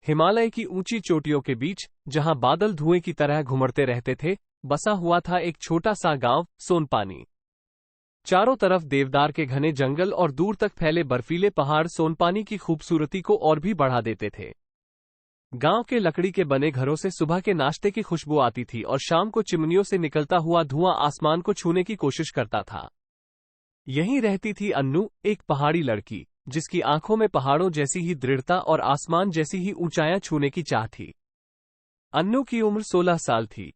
हिमालय की ऊंची चोटियों के बीच, जहां बादल धुएं की तरह घुमड़ते रहते थे, बसा हुआ था एक छोटा सा गांव, सोनपानी। चारों तरफ देवदार के घने जंगल और दूर तक फैले बर्फीले पहाड़ सोनपानी की खूबसूरती को और भी बढ़ा देते थे। गांव के लकड़ी के बने घरों से सुबह के नाश्ते की खुशबू आती थी और शाम को चिमनियों से निकलता हुआ धुआं आसमान को छूने की कोशिश करता था। यहीं रहती थी अन्नू, एक पहाड़ी लड़की, जिसकी आंखों में पहाड़ों जैसी ही दृढ़ता और आसमान जैसी ही ऊंचाइयां छूने की चाह थी। अन्नू की उम्र 16 साल थी।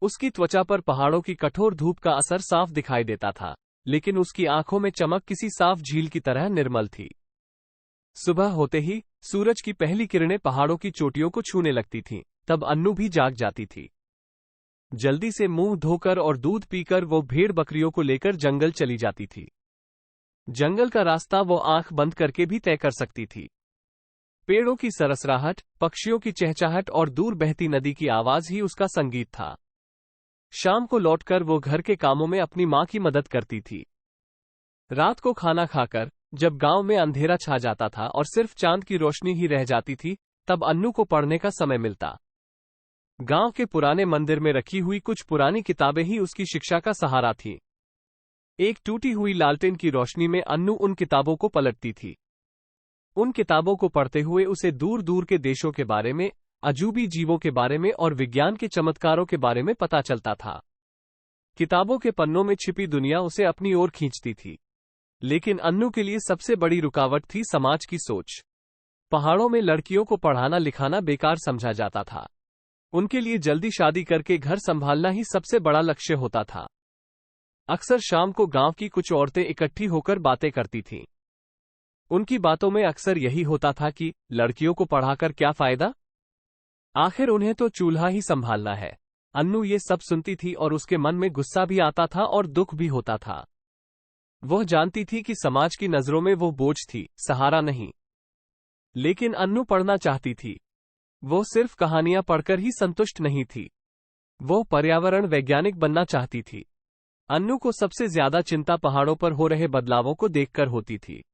उसकी त्वचा पर पहाड़ों की कठोर धूप का असर साफ दिखाई देता था, लेकिन उसकी आंखों में चमक किसी साफ झील की तरह निर्मल थी। सुबह होते ही सूरज की पहली किरणें पहाड़ों की चोटियों को छूने लगती थीं, तब अन्नू भी जाग जाती थी। जल्दी से मुंह धोकर और दूध पीकर वो भेड़ बकरियों को लेकर जंगल चली जाती थी। जंगल का रास्ता वो आंख बंद करके भी तय कर सकती थी। पेड़ों की सरसराहट, पक्षियों की चहचहाहट और दूर बहती नदी की आवाज ही उसका संगीत था। शाम को लौटकर वो घर के कामों में अपनी मां की मदद करती थी। रात को खाना खाकर जब गांव में अंधेरा छा जाता था और सिर्फ चांद की रोशनी ही रह जाती थी, तब अन्नू को पढ़ने का समय मिलता। गांव के पुराने मंदिर में रखी हुई कुछ पुरानी किताबें ही उसकी शिक्षा का सहारा थीं। एक टूटी हुई लालटेन की रोशनी में अन्नू उन किताबों को पलटती थी। उन किताबों को पढ़ते हुए उसे दूर दूर के देशों के बारे में, अजूबी जीवों के बारे में और विज्ञान के चमत्कारों के बारे में पता चलता था। किताबों के पन्नों में छिपी दुनिया उसे अपनी ओर खींचती थी। लेकिन अन्नू के लिए सबसे बड़ी रुकावट थी समाज की सोच। पहाड़ों में लड़कियों को पढ़ाना लिखाना बेकार समझा जाता था। उनके लिए जल्दी शादी करके घर संभालना ही सबसे बड़ा लक्ष्य होता था। अक्सर शाम को गांव की कुछ औरतें इकट्ठी होकर बातें करती थीं। उनकी बातों में अक्सर यही होता था कि लड़कियों को पढ़ाकर क्या फायदा, आखिर उन्हें तो चूल्हा ही संभालना है। अन्नू ये सब सुनती थी और उसके मन में गुस्सा भी आता था और दुख भी होता था। वह जानती थी कि समाज की नजरों में वो बोझ थी, सहारा नहीं। लेकिन अन्नू पढ़ना चाहती थी। वो सिर्फ कहानियां पढ़कर ही संतुष्ट नहीं थी। वो पर्यावरण वैज्ञानिक बनना चाहती थी। अन्नू को सबसे ज्यादा चिंता पहाड़ों पर हो रहे बदलावों को देखकर होती थी।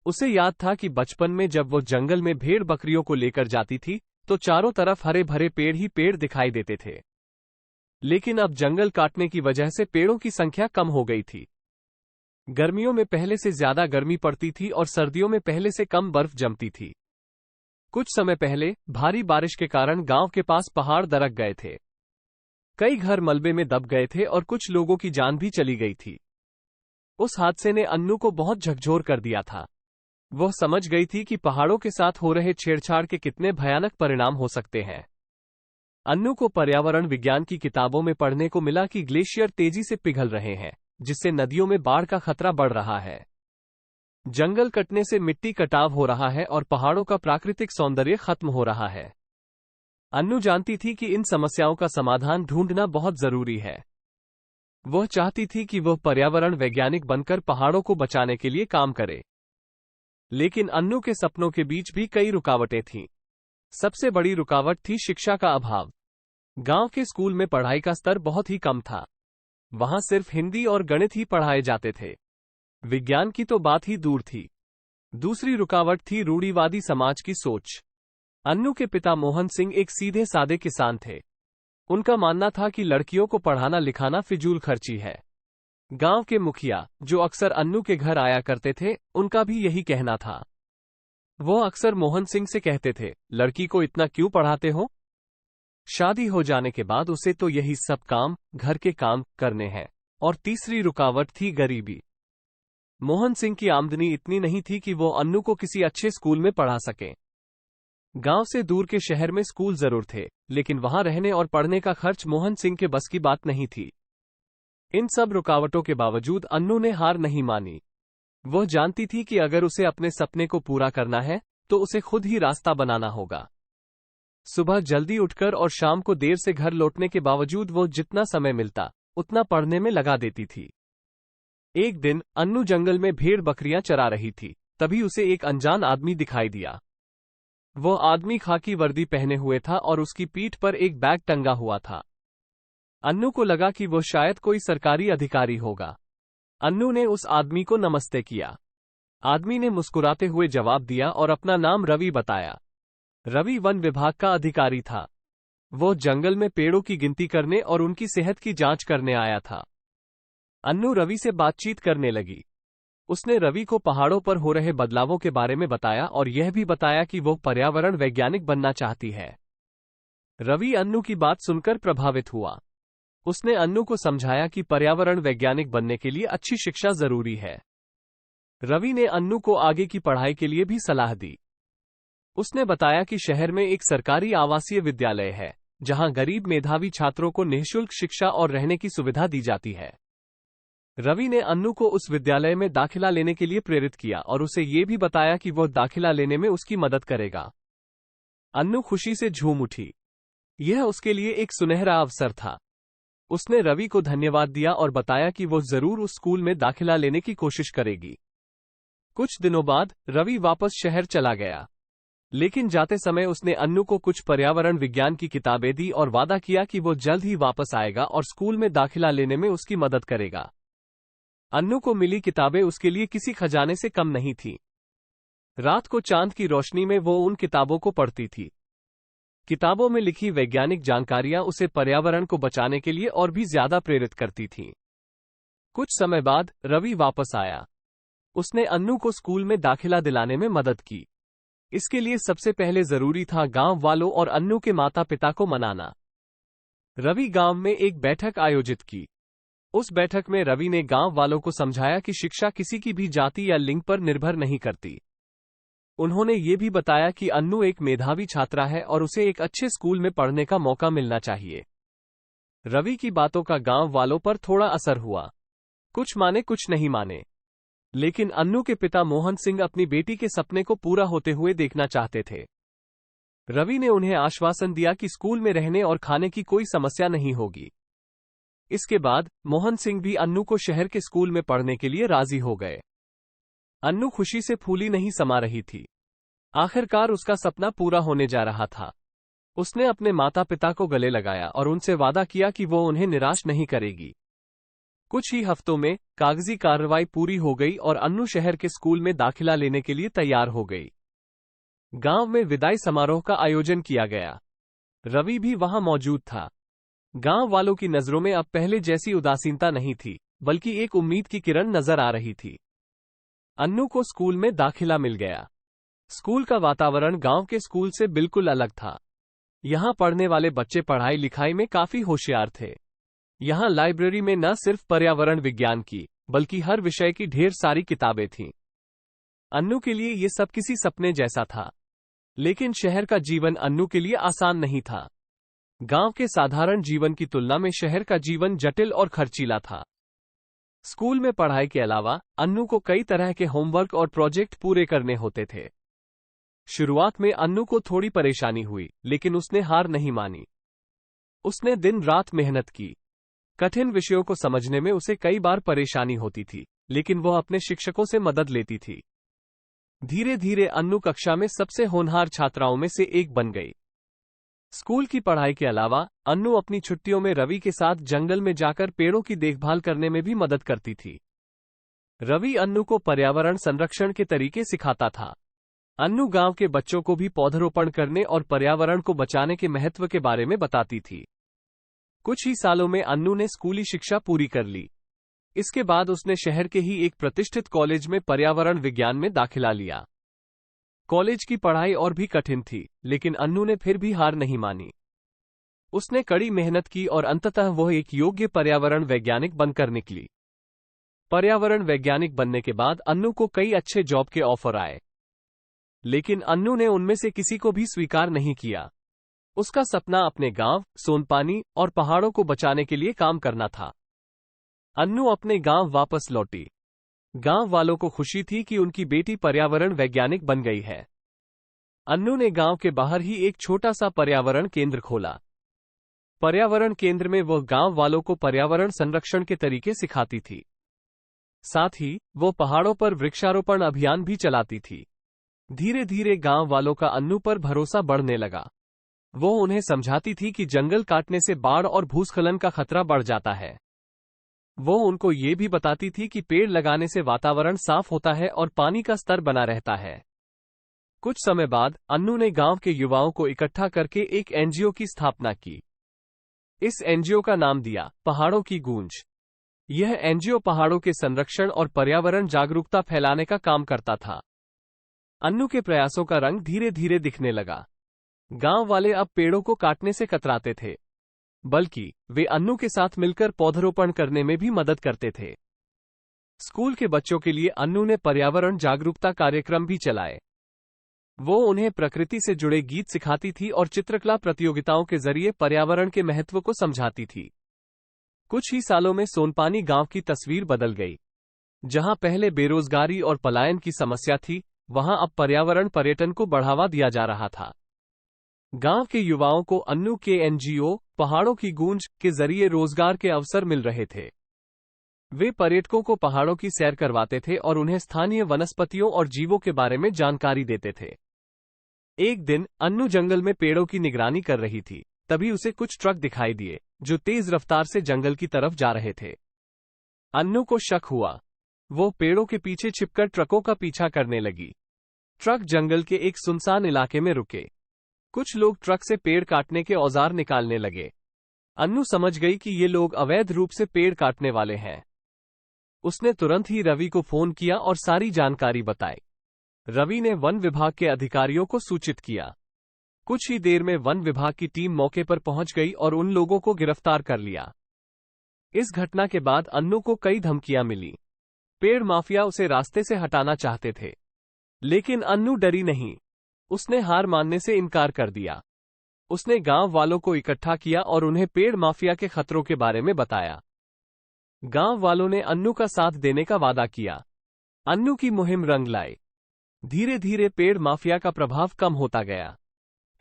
उसे याद था कि बचपन में जब वो जंगल में भेड़ बकरियों को लेकर जाती थी, तो चारों तरफ हरे भरे पेड़ ही पेड़ दिखाई देते थे। लेकिन अब जंगल काटने की वजह से पेड़ों की संख्या कम हो गई थी। गर्मियों में पहले से ज्यादा गर्मी पड़ती थी और सर्दियों में पहले से कम बर्फ जमती थी। कुछ समय पहले भारी बारिश के कारण गांव के पास पहाड़ दरक गए थे। कई घर मलबे में दब गए थे और कुछ लोगों की जान भी चली गई थी। उस हादसे ने अन्नू को बहुत झकझोर कर दिया था। वह समझ गई थी कि पहाड़ों के साथ हो रहे छेड़छाड़ के कितने भयानक परिणाम हो सकते हैं। अन्नू को पर्यावरण विज्ञान की किताबों में पढ़ने को मिला कि ग्लेशियर तेजी से पिघल रहे हैं, जिससे नदियों में बाढ़ का खतरा बढ़ रहा है। जंगल कटने से मिट्टी कटाव हो रहा है और पहाड़ों का प्राकृतिक सौंदर्य खत्म हो रहा है। अन्नू जानती थी कि इन समस्याओं का समाधान ढूंढना बहुत जरूरी है। वह चाहती थी कि वह पर्यावरण वैज्ञानिक बनकर पहाड़ों को बचाने के लिए काम करे। लेकिन अन्नू के सपनों के बीच भी कई रुकावटें थीं। सबसे बड़ी रुकावट थी शिक्षा का अभाव। गांव के स्कूल में पढ़ाई का स्तर बहुत ही कम था। वहां सिर्फ हिंदी और गणित ही पढ़ाए जाते थे। विज्ञान की तो बात ही दूर थी। दूसरी रुकावट थी रूढ़िवादी समाज की सोच। अन्नू के पिता मोहन सिंह एक सीधे सादे किसान थे। उनका मानना था कि लड़कियों को पढ़ाना लिखाना फिजूल खर्ची है। गांव के मुखिया, जो अक्सर अन्नू के घर आया करते थे, उनका भी यही कहना था। वो अक्सर मोहन सिंह से कहते थे, लड़की को इतना क्यों पढ़ाते हो? शादी हो जाने के बाद उसे तो यही सब काम, घर के काम करने हैं। और तीसरी रुकावट थी गरीबी। मोहन सिंह की आमदनी इतनी नहीं थी कि वो अन्नू को किसी अच्छे स्कूल में पढ़ा सकें। गांव से दूर के शहर में स्कूल जरूर थे, लेकिन वहां रहने और पढ़ने का खर्च मोहन सिंह के बस की बात नहीं थी। इन सब रुकावटों के बावजूद अन्नू ने हार नहीं मानी। वह जानती थी कि अगर उसे अपने सपने को पूरा करना है, तो उसे खुद ही रास्ता बनाना होगा। सुबह जल्दी उठकर और शाम को देर से घर लौटने के बावजूद वो जितना समय मिलता, उतना पढ़ने में लगा देती थी। एक दिन अन्नू जंगल में भेड़ बकरियां चरा रही थी, तभी उसे एक अनजान आदमी दिखाई दिया। वो आदमी खाकी वर्दी पहने हुए था और उसकी पीठ पर एक बैग टंगा हुआ था। अन्नू को लगा कि वो शायद कोई सरकारी अधिकारी होगा। अन्नू ने उस आदमी को नमस्ते किया। आदमी ने मुस्कुराते हुए जवाब दिया और अपना नाम रवि बताया। रवि वन विभाग का अधिकारी था। वो जंगल में पेड़ों की गिनती करने और उनकी सेहत की जांच करने आया था। अन्नू रवि से बातचीत करने लगी। उसने रवि को पहाड़ों पर हो रहे बदलावों के बारे में बताया और यह भी बताया कि वो पर्यावरण वैज्ञानिक बनना चाहती है। रवि अन्नू की बात सुनकर प्रभावित हुआ। उसने अन्नू को समझाया कि पर्यावरण वैज्ञानिक बनने के लिए अच्छी शिक्षा जरूरी है। रवि ने अन्नू को आगे की पढ़ाई के लिए भी सलाह दी। उसने बताया कि शहर में एक सरकारी आवासीय विद्यालय है, जहां गरीब मेधावी छात्रों को निःशुल्क शिक्षा और रहने की सुविधा दी जाती है। रवि ने अन्नू को उस विद्यालय में दाखिला लेने के लिए प्रेरित किया और उसे ये भी बताया कि वह दाखिला लेने में उसकी मदद करेगा। अन्नू खुशी से झूम उठी। यह उसके लिए एक सुनहरा अवसर था। उसने रवि को धन्यवाद दिया और बताया कि वो जरूर उस स्कूल में दाखिला लेने की कोशिश करेगी। कुछ दिनों बाद रवि वापस शहर चला गया, लेकिन जाते समय उसने अन्नू को कुछ पर्यावरण विज्ञान की किताबें दी और वादा किया कि वो जल्द ही वापस आएगा और स्कूल में दाखिला लेने में उसकी मदद करेगा। अन्नू को मिली किताबें उसके लिए किसी खजाने से कम नहीं थीं। रात को चांद की रोशनी में वो उन किताबों को पढ़ती थी। किताबों में लिखी वैज्ञानिक जानकारियां उसे पर्यावरण को बचाने के लिए और भी ज्यादा प्रेरित करती थीं। कुछ समय बाद रवि वापस आया। उसने अन्नू को स्कूल में दाखिला दिलाने में मदद की। इसके लिए सबसे पहले जरूरी था गांव वालों और अन्नू के माता पिता को मनाना। रवि गांव में एक बैठक आयोजित की। उस बैठक में रवि ने गांव वालों को समझाया कि शिक्षा किसी की भी जाति या लिंग पर निर्भर नहीं करती। उन्होंने ये भी बताया कि अन्नू एक मेधावी छात्रा है और उसे एक अच्छे स्कूल में पढ़ने का मौका मिलना चाहिए। रवि की बातों का गांव वालों पर थोड़ा असर हुआ। कुछ माने कुछ नहीं माने, लेकिन अन्नू के पिता मोहन सिंह अपनी बेटी के सपने को पूरा होते हुए देखना चाहते थे। रवि ने उन्हें आश्वासन दिया कि स्कूल में रहने और खाने की कोई समस्या नहीं होगी। इसके बाद मोहन सिंह भी अन्नू को शहर के स्कूल में पढ़ने के लिए राजी हो गए। अन्नू खुशी से फूली नहीं समा रही थी। आखिरकार उसका सपना पूरा होने जा रहा था। उसने अपने माता पिता को गले लगाया और उनसे वादा किया कि वो उन्हें निराश नहीं करेगी। कुछ ही हफ्तों में कागजी कार्रवाई पूरी हो गई और अन्नू शहर के स्कूल में दाखिला लेने के लिए तैयार हो गई। गांव में विदाई समारोह का आयोजन किया गया। रवि भी वहां मौजूद था। गांव वालों की नजरों में अब पहले जैसी उदासीनता नहीं थी, बल्कि एक उम्मीद की किरण नजर आ रही थी। अन्नू को स्कूल में दाखिला मिल गया। स्कूल का वातावरण गांव के स्कूल से बिल्कुल अलग था। यहां पढ़ने वाले बच्चे पढ़ाई लिखाई में काफी होशियार थे। यहां लाइब्रेरी में न सिर्फ पर्यावरण विज्ञान की, बल्कि हर विषय की ढेर सारी किताबें थीं। अन्नू के लिए ये सब किसी सपने जैसा था। लेकिन शहर का जीवन अन्नू के लिए आसान नहीं था। गांव के साधारण जीवन की तुलना में शहर का जीवन जटिल और खर्चीला था। स्कूल में पढ़ाई के अलावा अन्नू को कई तरह के होमवर्क और प्रोजेक्ट पूरे करने होते थे। शुरुआत में अन्नू को थोड़ी परेशानी हुई, लेकिन उसने हार नहीं मानी। उसने दिन रात मेहनत की। कठिन विषयों को समझने में उसे कई बार परेशानी होती थी, लेकिन वह अपने शिक्षकों से मदद लेती थी। धीरे धीरे अन्नू कक्षा में सबसे होनहार छात्राओं में से एक बन गई। स्कूल की पढ़ाई के अलावा अन्नू अपनी छुट्टियों में रवि के साथ जंगल में जाकर पेड़ों की देखभाल करने में भी मदद करती थी। रवि अन्नू को पर्यावरण संरक्षण के तरीके सिखाता था। अन्नू गांव के बच्चों को भी पौधरोपण करने और पर्यावरण को बचाने के महत्व के बारे में बताती थी। कुछ ही सालों में अन्नू ने स्कूली शिक्षा पूरी कर ली। इसके बाद उसने शहर के ही एक प्रतिष्ठित कॉलेज में पर्यावरण विज्ञान में दाखिला लिया। कॉलेज की पढ़ाई और भी कठिन थी, लेकिन अन्नू ने फिर भी हार नहीं मानी। उसने कड़ी मेहनत की और अंततः वह एक योग्य पर्यावरण वैज्ञानिक बनकर निकली। पर्यावरण वैज्ञानिक बनने के बाद अन्नू को कई अच्छे जॉब के ऑफर आए, लेकिन अन्नू ने उनमें से किसी को भी स्वीकार नहीं किया। उसका सपना अपने गांव, सोनपानी और पहाड़ों को बचाने के लिए काम करना था। अन्नू अपने गांव वापस लौटी। गांव वालों को खुशी थी कि उनकी बेटी पर्यावरण वैज्ञानिक बन गई है। अन्नू ने गांव के बाहर ही एक छोटा सा पर्यावरण केंद्र खोला। पर्यावरण केंद्र में वह गांव वालों को पर्यावरण संरक्षण के तरीके सिखाती थी। साथ ही वो पहाड़ों पर वृक्षारोपण अभियान भी चलाती थी। धीरे धीरे गांव वालों का अन्नू पर भरोसा बढ़ने लगा। वो उन्हें समझाती थी कि जंगल काटने से बाढ़ और भूस्खलन का खतरा बढ़ जाता है। वो उनको ये भी बताती थी कि पेड़ लगाने से वातावरण साफ होता है और पानी का स्तर बना रहता है। कुछ समय बाद अन्नू ने गांव के युवाओं को इकट्ठा करके एक एनजीओ की स्थापना की। इस एनजीओ का नाम दिया पहाड़ों की गूंज। यह एनजीओ पहाड़ों के संरक्षण और पर्यावरण जागरूकता फैलाने का काम करता था। अन्नू के प्रयासों का रंग धीरे धीरे दिखने लगा। गांव वाले अब पेड़ों को काटने से कतराते थे, बल्कि वे अन्नू के साथ मिलकर पौधरोपण करने में भी मदद करते थे। स्कूल के बच्चों के लिए अन्नू ने पर्यावरण जागरूकता कार्यक्रम भी चलाए। वो उन्हें प्रकृति से जुड़े गीत सिखाती थी और चित्रकला प्रतियोगिताओं के जरिए पर्यावरण के महत्व को समझाती थी। कुछ ही सालों में सोनपानी गांव की तस्वीर बदल गई। जहां पहले बेरोजगारी और पलायन की समस्या थी, वहां अब पर्यावरण पर्यटन को बढ़ावा दिया जा रहा था। गांव के युवाओं को अन्नू के एनजीओ पहाड़ों की गूंज के जरिए रोजगार के अवसर मिल रहे थे। वे पर्यटकों को पहाड़ों की सैर करवाते थे और उन्हें स्थानीय वनस्पतियों और जीवों के बारे में जानकारी देते थे। एक दिन अन्नू जंगल में पेड़ों की निगरानी कर रही थी, तभी उसे कुछ ट्रक दिखाई दिए जो तेज रफ्तार से जंगल की तरफ जा रहे थे। अन्नू को शक हुआ। वो पेड़ों के पीछे छिपकर ट्रकों का पीछा करने लगी। ट्रक जंगल के एक सुनसान इलाके में रुके। कुछ लोग ट्रक से पेड़ काटने के औजार निकालने लगे। अन्नू समझ गई कि ये लोग अवैध रूप से पेड़ काटने वाले हैं। उसने तुरंत ही रवि को फोन किया और सारी जानकारी बताई। रवि ने वन विभाग के अधिकारियों को सूचित किया। कुछ ही देर में वन विभाग की टीम मौके पर पहुंच गई और उन लोगों को गिरफ्तार कर लिया। इस घटना के बाद अन्नू को कई धमकियां मिली। पेड़ माफिया उसे रास्ते से हटाना चाहते थे, लेकिन अन्नू डरी नहीं। उसने हार मानने से इनकार कर दिया। उसने गांव वालों को इकट्ठा किया और उन्हें पेड़ माफिया के खतरों के बारे में बताया। गांव वालों ने अन्नू का साथ देने का वादा किया। अन्नू की मुहिम रंग लाई। धीरे धीरे पेड़ माफिया का प्रभाव कम होता गया।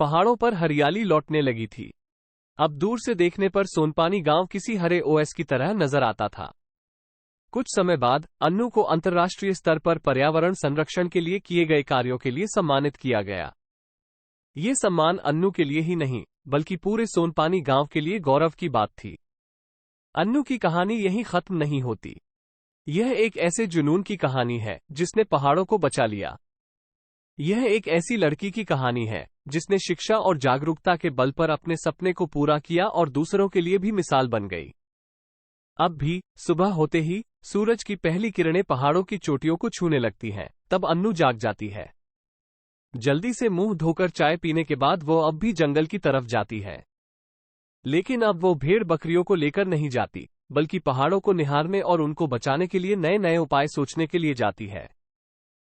पहाड़ों पर हरियाली लौटने लगी थी। अब दूर से देखने पर सोनपानी गांव किसी हरे ओएस की तरह नजर आता था। कुछ समय बाद अन्नू को अंतर्राष्ट्रीय स्तर पर पर्यावरण संरक्षण के लिए किए गए कार्यों के लिए सम्मानित किया गया। ये सम्मान अन्नू के लिए ही नहीं, बल्कि पूरे सोनपानी गांव के लिए गौरव की बात थी। अन्नू की कहानी यहीं खत्म नहीं होती। यह एक ऐसे जुनून की कहानी है जिसने पहाड़ों को बचा लिया। यह एक ऐसी लड़की की कहानी है जिसने शिक्षा और जागरूकता के बल पर अपने सपने को पूरा किया और दूसरों के लिए भी मिसाल बन गई। अब भी सुबह होते ही सूरज की पहली किरणें पहाड़ों की चोटियों को छूने लगती हैं, तब अन्नू जाग जाती है। जल्दी से मुंह धोकर चाय पीने के बाद वो अब भी जंगल की तरफ जाती है। लेकिन अब वो भेड़ बकरियों को लेकर नहीं जाती, बल्कि पहाड़ों को निहारने और उनको बचाने के लिए नए नए उपाय सोचने के लिए जाती है।